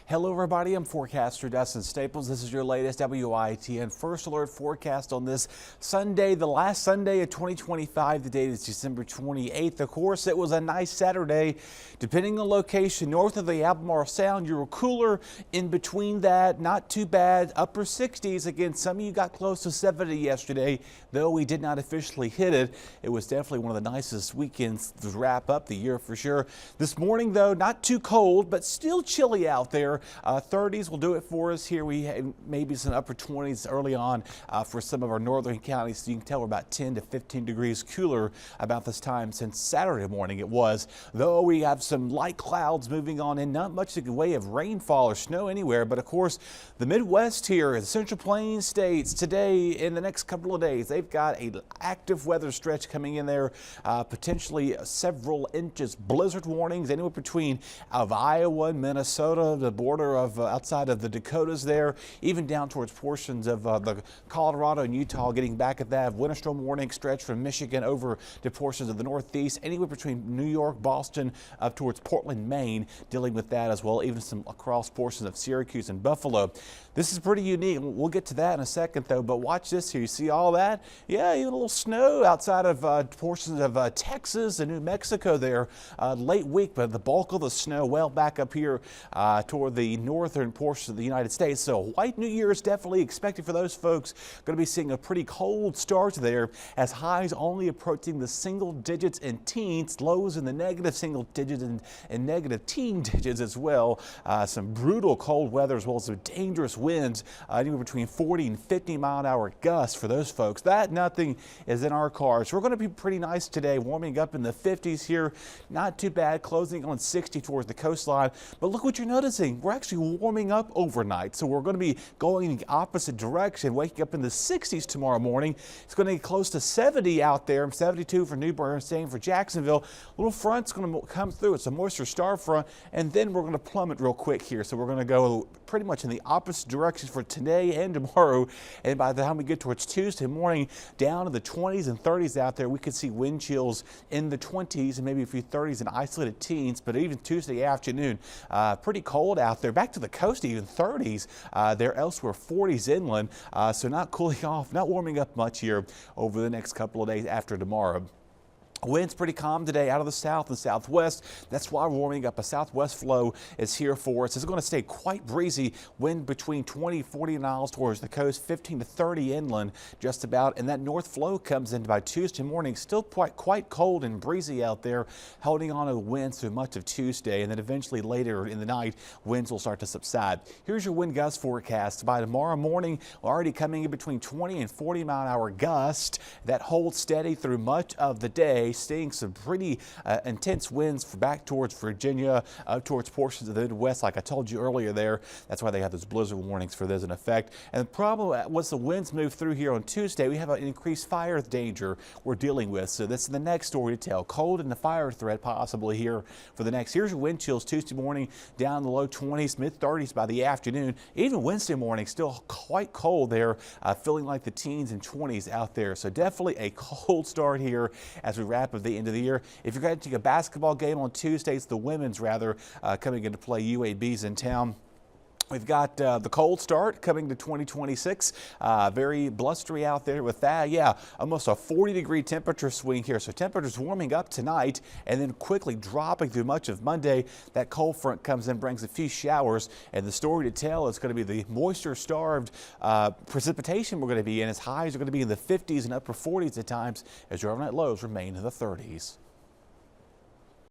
Hello everybody, I'm forecaster Dustin Staples. This is your latest WITN First Alert forecast on this Sunday, the last Sunday of 2025. The date is December 28th. Of course, it was a nice Saturday. Depending on location, north of the Albemarle Sound, you were cooler. In between that, not too bad. Upper 60s. Again, some of you got close to 70 yesterday, though we did not officially hit it. It was definitely one of the nicest weekends to wrap up the year for sure. This morning, though, not too cold, but still chilly out there. 30s will do it for us here. We have maybe some upper 20s early on for some of our northern counties. So you can tell we're about 10 to 15 degrees cooler about this time since Saturday morning it was. Though we have some light clouds moving on in, not much in the way of rainfall or snow anywhere. But of course, the Midwest here, the Central Plains states today, in the next couple of days, they've got an active weather stretch coming in there, potentially several inches. Blizzard warnings anywhere between Iowa and Minnesota, the border of outside of the Dakotas there, even down towards portions of the Colorado and Utah, getting back at that. Winter storm warning stretch from Michigan over to portions of the Northeast, anywhere between New York, Boston, up towards Portland, Maine, dealing with that as well, even some across portions of Syracuse and Buffalo. This is pretty unique. We'll get to that in a second, though, but watch this here. You see all that? Yeah, even a little snow outside of portions of Texas and New Mexico there late week, but the bulk of the snow well back up here toward the northern portion of the United States. So White New Year is definitely expected for those folks. Going to be seeing a pretty cold start there, as highs only approaching the single digits and teens, lows in the negative single digits and negative teen digits as well. Some brutal cold weather as well as some dangerous winds, anywhere between 40 and 50 mile-an-hour gusts for those folks. That nothing is in our cars. We're going to be pretty nice today, warming up in the 50s here. Not too bad, closing on 60 towards the coastline. But look what you're noticing. We're actually warming up overnight, so we're going to be going in the opposite direction, waking up in the 60s tomorrow morning. It's going to get close to 70 out there, 72 for New Bern, same for Jacksonville. Little front's going to come through. It's a moisture star front, and then we're going to plummet real quick here. So we're going to go pretty much in the opposite direction for today and tomorrow, and by the time we get towards Tuesday morning, down to the 20s and 30s out there, we could see wind chills in the 20s and maybe a few 30s and isolated teens. But even Tuesday afternoon, pretty cold out there. Back to the coast, even 30s there elsewhere, 40s inland. So not cooling off, not warming up much here over the next couple of days after tomorrow. Wind's pretty calm today out of the south and southwest. That's why we're warming up. A southwest flow is here for us. It's going to stay quite breezy. Wind between 20 and 40 miles towards the coast, 15 to 30 inland just about. And that north flow comes in by Tuesday morning. Still quite cold and breezy out there, holding on to the winds through much of Tuesday. And then eventually later in the night, winds will start to subside. Here's your wind gust forecast. By tomorrow morning, we're already coming in between 20 and 40 mile-an-hour gust. That holds steady through much of the day. Seeing some pretty intense winds back towards Virginia, up towards portions of the Midwest, like I told you earlier there. That's why they have those blizzard warnings for this in effect. And the problem, once the winds move through here on Tuesday, we have an increased fire danger we're dealing with. So this is the next story to tell. Cold and the fire threat possibly here for the next. Here's your wind chills Tuesday morning, down in the low 20s, mid 30s by the afternoon. Even Wednesday morning, still quite cold there, feeling like the teens and 20s out there. So definitely a cold start here as we wrap of the end of the year. If you're going to take a basketball game on Tuesdays, the women's rather, coming into play, UAB's in town. We've got the cold start coming to 2026. Very blustery out there with that. Yeah, almost a 40-degree temperature swing here. So temperatures warming up tonight and then quickly dropping through much of Monday. That cold front comes in, brings a few showers. And the story to tell is going to be the moisture-starved precipitation we're going to be in. As highs are going to be in the 50s and upper 40s at times, as your overnight lows remain in the 30s.